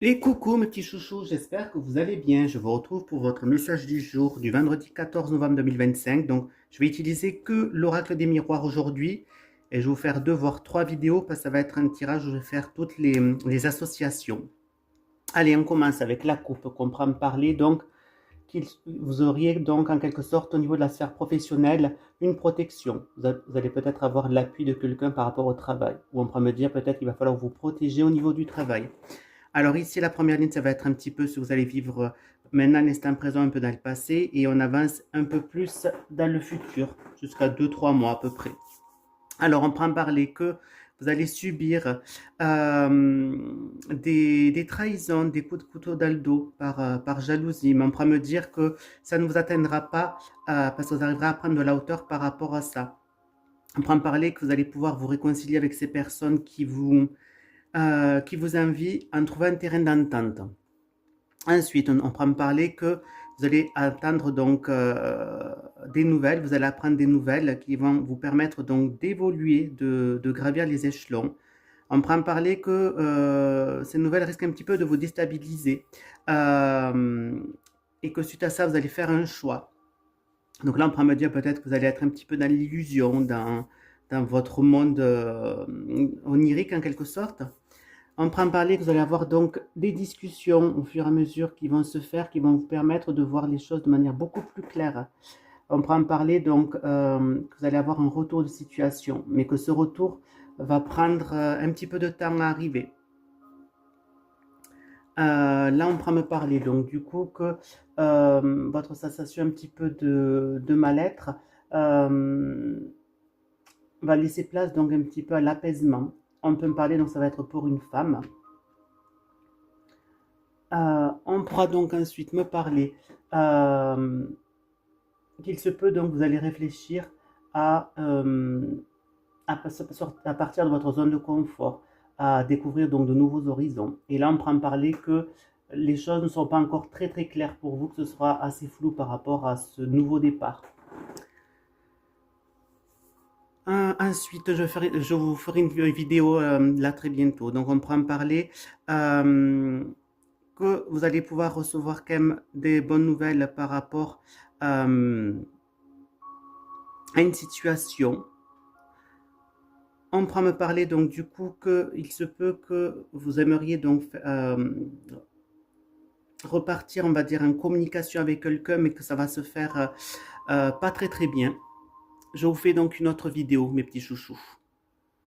Et coucou mes petits chouchous, j'espère que vous allez bien. Je vous retrouve pour votre message du jour du vendredi 14 novembre 2025. Donc, je vais utiliser que l'oracle des miroirs aujourd'hui et je vais vous faire deux voire trois vidéos parce que ça va être un tirage où je vais faire toutes les associations. Allez, on commence avec la coupe qu'on prend parler. Donc, vous auriez donc en quelque sorte au niveau de la sphère professionnelle une protection. Vous allez peut-être avoir l'appui de quelqu'un par rapport au travail. Ou on pourrait me dire peut-être qu'il va falloir vous protéger au niveau du travail. Alors ici, la première ligne, ça va être un petit peu si vous allez vivre maintenant l'instant présent, un peu dans le passé, et on avance un peu plus dans le futur, jusqu'à 2-3 mois à peu près. Alors on prend parler que vous allez subir des trahisons, des coups de couteau dans le dos par jalousie, mais on pourra me dire que ça ne vous atteindra pas parce que vous arriverez à prendre de la hauteur par rapport à ça. On prend parler que vous allez pouvoir vous réconcilier avec ces personnes qui vous envient en trouvant un terrain d'entente. Ensuite, on prend parler que vous allez attendre donc des nouvelles, vous allez apprendre des nouvelles qui vont vous permettre donc d'évoluer, de gravir les échelons. On prend parler que ces nouvelles risquent un petit peu de vous déstabiliser euh, et que suite à ça, vous allez faire un choix. Donc là, on pourra me dire peut-être que vous allez être un petit peu dans l'illusion, dans votre monde onirique en quelque sorte. On prend parler que vous allez avoir donc des discussions au fur et à mesure qui vont se faire, qui vont vous permettre de voir les choses de manière beaucoup plus claire. On prend parler donc que vous allez avoir un retour de situation, mais que ce retour va prendre un petit peu de temps à arriver. Là, on prend me parler donc du coup que votre sensation un petit peu de mal-être euh, va laisser place donc un petit peu à l'apaisement. On peut me parler, donc ça va être pour une femme. On pourra donc ensuite me parler euh, qu'il se peut donc vous allez réfléchir à, à partir de votre zone de confort, à découvrir donc de nouveaux horizons. Et là, on prend parler que les choses ne sont pas encore très très claires pour vous, que ce sera assez flou par rapport à ce nouveau départ. Ensuite, je vous ferai une vidéo là très bientôt. Donc, on prend parler euh, que vous allez pouvoir recevoir quand même des bonnes nouvelles par rapport à une situation. On prend me parler donc du coup qu'il se peut que vous aimeriez donc repartir, on va dire, en communication avec quelqu'un, mais que ça va se faire pas très très bien. Je vous fais donc une autre vidéo, mes petits chouchous.